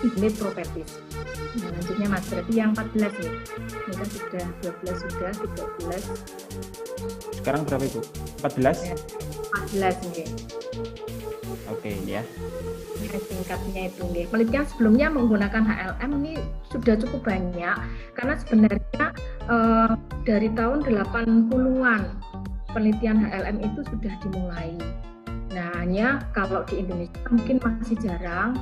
unit properties. Nah, lanjutnya Mas, berarti yang 14 ya. Ini kan sudah 12, sudah 13. sekarang berapa Ibu? 14? Ya, 14 nih. Oke, ini ya. Ini singkatnya itu nih. Penelitian sebelumnya menggunakan HLM ini sudah cukup banyak karena sebenarnya dari tahun 80-an penelitian HLM itu sudah dimulai. Nah, hanya kalau di Indonesia mungkin masih jarang,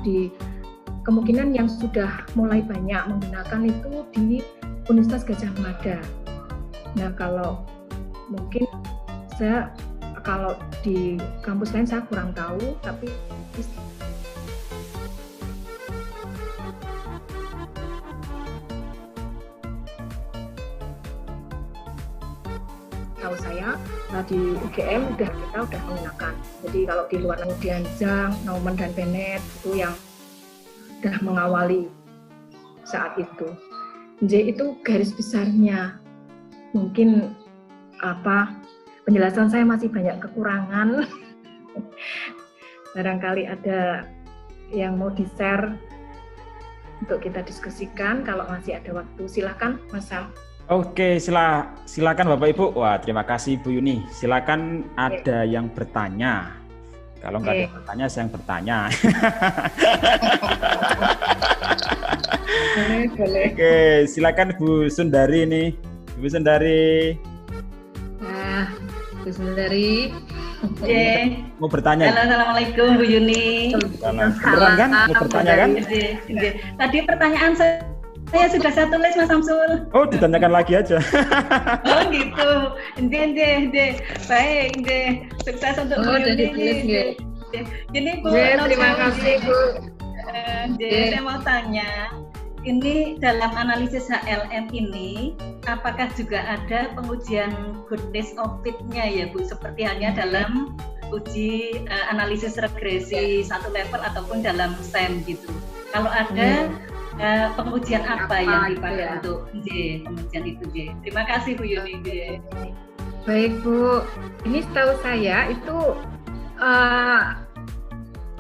kemungkinan yang sudah mulai banyak menggunakan itu di Universitas Gadjah Mada. Nah, kalau mungkin kalau di kampus lain saya kurang tahu, tapi tahu saya di UGM kita udah menggunakan. Jadi kalau di luar negeri Zhang, Naumann dan Bennett itu yang sudah mengawali saat itu. Jadi itu garis besarnya. Mungkin penjelasan saya masih banyak kekurangan. Barangkali ada yang mau di-share untuk kita diskusikan. Kalau masih ada waktu, silakan Mas Sam. Oke, silakan Bapak Ibu. Wah, terima kasih Bu Yuni. Silakan ada yang bertanya. Kalau nggak ada yang bertanya, saya yang bertanya. Boleh. Oke, silakan Bu Sundari nih. Bu Sundari. Nah, Bu Sundari. Mau bertanya? Halo, assalamualaikum Bu Yuni. Beneran kan? Mau bertanya kan? Tadi pertanyaan saya sudah saya tulis Mas Samsul. Oh, ditanyakan lagi aja. Oh gitu. Ende. Baik, ende. Sukses untuk Bu Yuni. Ini Bu. Terima kasih Bu. Saya mau tanya, ini dalam analisis HLM ini, apakah juga ada pengujian goodness of fit-nya ya Bu? Seperti halnya dalam uji analisis regresi satu level ataupun dalam SEM gitu. Kalau ada pengujian apa yang dipakai untuk pengujian itu Terima kasih Bu Yuni. Baik Bu, ini setahu saya itu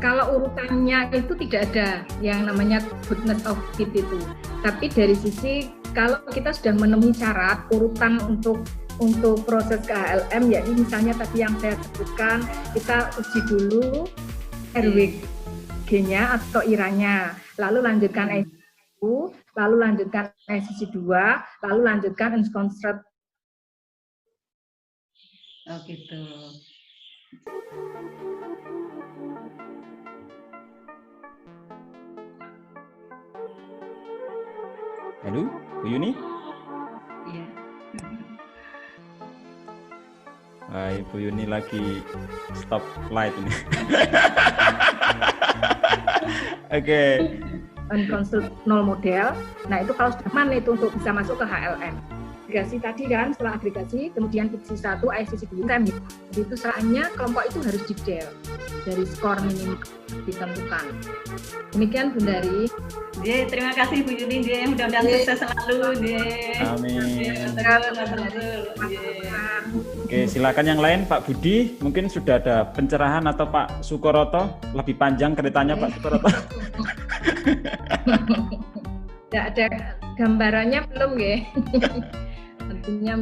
kalau urutannya itu tidak ada yang namanya goodness of fit itu. Tapi dari sisi kalau kita sudah menemui syarat urutan untuk proses ke HLM, ya ini misalnya tadi yang saya sebutkan, kita uji dulu RWG-nya atau IRA-nya, lalu lanjutkan ICU, lalu lanjutkan ICC 2, lalu lanjutkan unconstrained. Oh gitu. Halo, Bu Yuni? Iya. Wah, Ibu Yuni lagi stop light ini. Oke. unconstitutional model. Nah, itu kalau sudah aman itu untuk bisa masuk ke HLM. Agregasi tadi kan, setelah agregasi, kemudian PICC 1, ICC 2, jadi itu syaratnya kelompok itu harus detail dari skor minimal ditentukan. Demikian Bu Dari. Terima kasih Bu Yuni, mudah-mudahan sukses selalu. Amin. Betul. Oke, silakan yang lain Pak Budi, mungkin sudah ada pencerahan atau Pak Sukoroto, lebih panjang ceritanya Pak Sukoroto. Tidak ada gambarannya belum ya? Artinya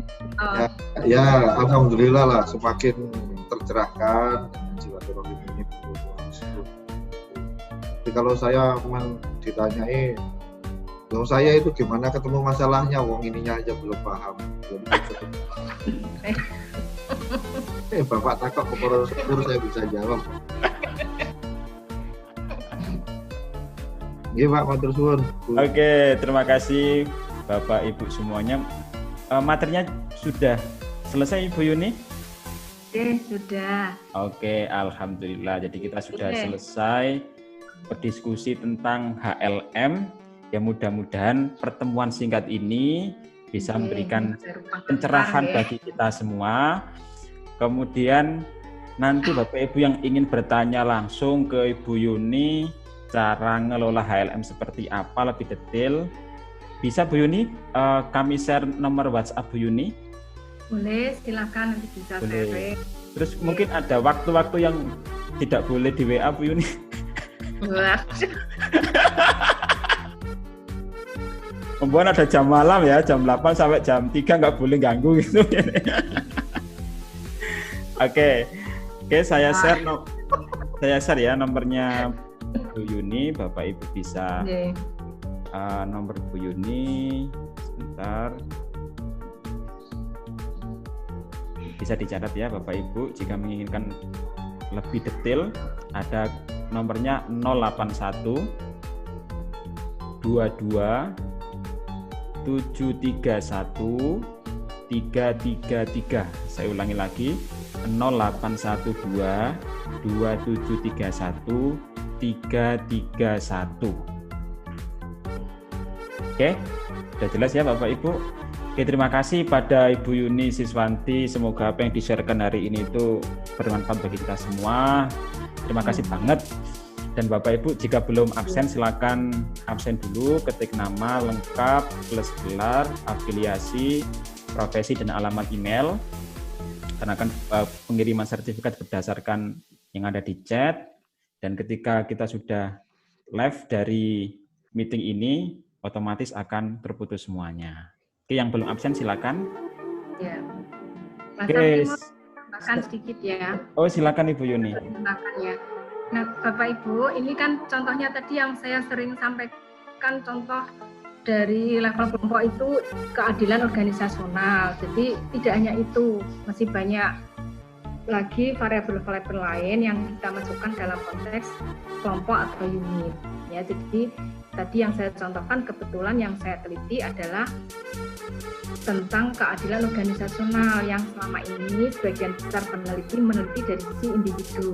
ya alhamdulillah lah semakin tercerahkan dengan silaturahim ini. Jadi kalau saya ditanyai, kalau saya itu gimana ketemu masalahnya, wong ininya aja belum paham. Bapak takut kepada syukur saya bisa jawab. Iya Pak, matur suwun. Oke, terima kasih Bapak Ibu semuanya. Materinya sudah selesai Ibu Yuni? Sudah. Oke, alhamdulillah. Jadi kita sudah selesai berdiskusi tentang HLM. Ya mudah-mudahan pertemuan singkat ini bisa memberikan pencerahan bagi kita semua. Kemudian nanti Bapak Ibu yang ingin bertanya langsung ke Ibu Yuni cara ngelola HLM seperti apa lebih detail, bisa Bu Yuni kami share nomor WhatsApp Bu Yuni? Boleh, silakan nanti bisa share. Terus mungkin ada waktu-waktu yang tidak boleh di WA Bu Yuni? Kemudian ada jam malam ya, jam 8 sampai jam 3 nggak boleh ganggu gitu. Oke, saya share ya nomornya Bu Yuni, Bapak Ibu bisa nomor Bu Yuni sebentar, bisa dicatat ya Bapak Ibu jika menginginkan lebih detail. Ada nomornya 081 22 731 333. Saya ulangi lagi, 0812 2731 331. Oke, sudah jelas ya Bapak Ibu. Oke, terima kasih pada Ibu Yuni Siswanti. Semoga apa yang di-sharekan hari ini itu bermanfaat bagi kita semua. Terima kasih banget. Dan Bapak Ibu jika belum absen silakan absen dulu, ketik nama lengkap plus gelar, afiliasi, profesi dan alamat email. Karena kan pengiriman sertifikat berdasarkan yang ada di chat. Dan ketika kita sudah live dari meeting ini, otomatis akan terputus semuanya. Oke, yang belum absen silakan. Ya. Oke. Makan sedikit ya. Oh, silakan Ibu Yuni. Makan ya. Nah, Bapak Ibu, ini kan contohnya tadi yang saya sering sampaikan, contoh dari level kelompok itu keadilan organisasional. Jadi tidak hanya itu, masih banyak lagi variabel-variabel lain yang kita masukkan dalam konteks kelompok atau unit. Ya, jadi tadi yang saya contohkan kebetulan yang saya teliti adalah tentang keadilan organisasional yang selama ini sebagian besar peneliti meneliti dari sisi individu.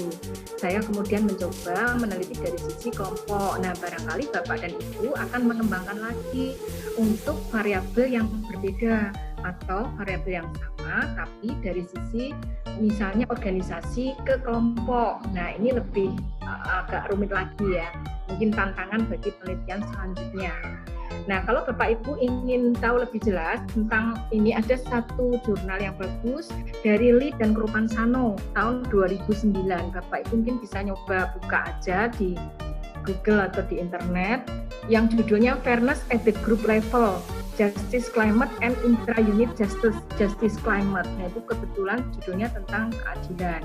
Saya kemudian mencoba meneliti dari sisi kelompok. Nah, barangkali Bapak dan Ibu akan mengembangkan lagi untuk variabel yang berbeda atau variabel yang sama tapi dari sisi misalnya organisasi ke kelompok. Nah, ini lebih agak rumit lagi ya. Mungkin tantangan bagi penelitian selanjutnya. Nah, kalau Bapak Ibu ingin tahu lebih jelas tentang ini, ada satu jurnal yang bagus dari Lee dan Krupansano tahun 2009. Bapak Ibu mungkin bisa nyoba buka aja di Google atau di internet, yang judulnya Fairness at the Group Level, Justice Climate and Intra-Unit Justice Climate. Nah, itu kebetulan judulnya tentang keadilan.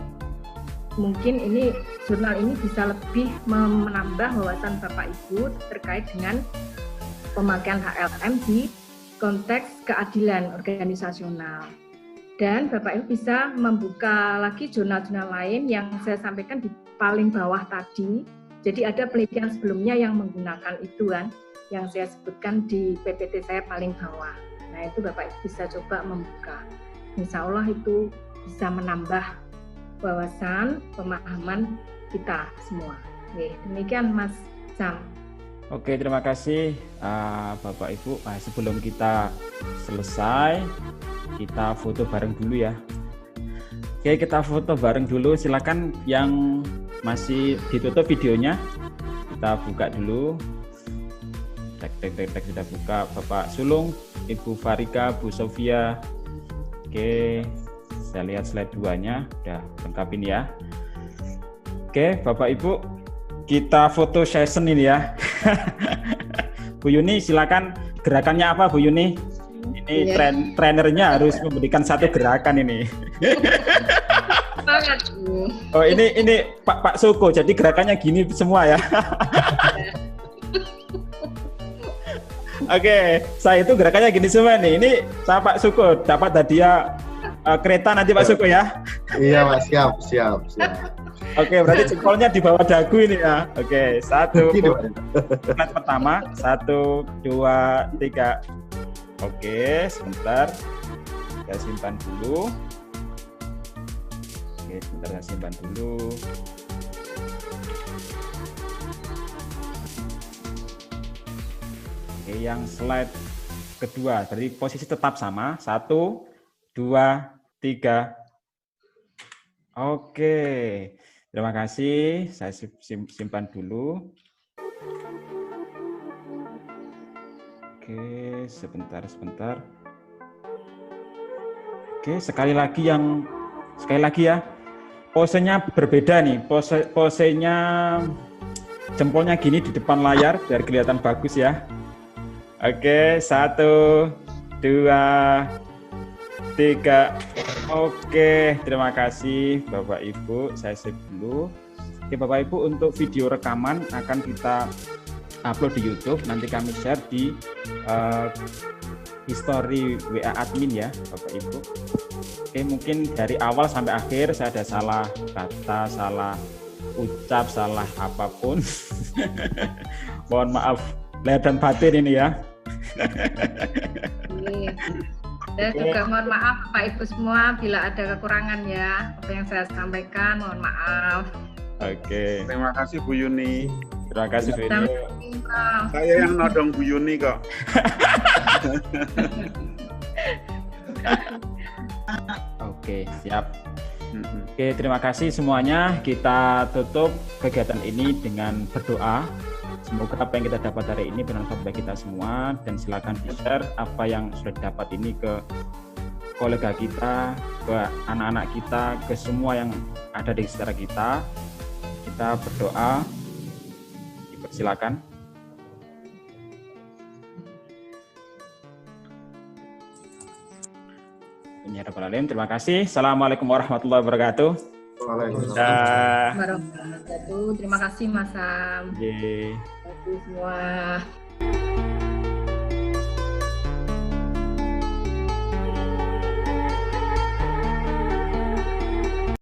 Mungkin ini jurnal ini bisa lebih menambah wawasan Bapak Ibu terkait dengan pemakaian HLM di konteks keadilan organisasional. Dan Bapak Ibu bisa membuka lagi jurnal-jurnal lain yang saya sampaikan di paling bawah tadi. Jadi ada penelitian sebelumnya yang menggunakan itu kan, yang saya sebutkan di PPT saya paling bawah. Nah, itu Bapak Ibu bisa coba membuka. Insya Allah itu bisa menambah wawasan, pemahaman kita semua. Oke, demikian Mas Sam. Oke, terima kasih Bapak Ibu. Sebelum kita selesai, kita foto bareng dulu ya. Oke, kita foto bareng dulu. Silakan yang masih ditutup videonya, kita buka dulu. Tek sudah buka. Bapak Sulung, Ibu Farika, Bu Sofia. Oke, saya lihat slide 2-nya udah lengkap ini ya. Oke, Bapak Ibu, kita foto session ini ya. Bu Yuni, silakan gerakannya apa Bu Yuni? Ini trainernya harus memberikan satu gerakan ini. Oh, ini Pak Suko, jadi gerakannya gini semua ya. Oke, saya itu gerakannya gini semua nih. Ini saya Pak Suko dapat hadiah kereta nanti Pak Suko ya. Iya Pak, siap. Oke, berarti jempolnya di bawah dagu ini ya. Oke, 1. Slide pertama, 1, 2, 3. Oke, sebentar. Saya simpan dulu. Oke, sebentar saya simpan dulu. Oke, yang slide kedua, dari posisi tetap sama. 1, 2, 3. Oke. Terima kasih, saya simpan dulu. Oke, sebentar. Oke, sekali lagi ya. Posenya berbeda nih. Posenya jempolnya gini di depan layar biar kelihatan bagus ya. Oke, 1, 2, 3. Oke, terima kasih Bapak Ibu. Saya save dulu. Oke, Bapak Ibu, untuk video rekaman akan kita upload di YouTube. Nanti kami share di history WA admin ya, Bapak Ibu. Oke, mungkin dari awal sampai akhir saya ada salah kata, salah ucap, salah apapun. Mohon maaf lahir dan batin ini ya. Saya juga mohon maaf Bapak Ibu semua bila ada kekurangan ya. Apa yang saya sampaikan mohon maaf. Oke. Terima kasih Bu Yuni. Terima kasih Bu Yuni. Saya yang nodong Bu Yuni kok. Oke, siap. Oke, terima kasih semuanya. Kita tutup kegiatan ini dengan berdoa. Semoga apa yang kita dapat hari ini bermanfaat bagi kita semua, dan silakan di-share apa yang sudah didapat ini ke kolega kita, ke anak-anak kita, ke semua yang ada di sekitar kita. Kita berdoa. Silakan. Terima kasih. Assalamualaikum warahmatullahi wabarakatuh. Waalaikumsalam warahmatullahi wabarakatuh. Terima kasih Mas Sam. Terima kasih semua.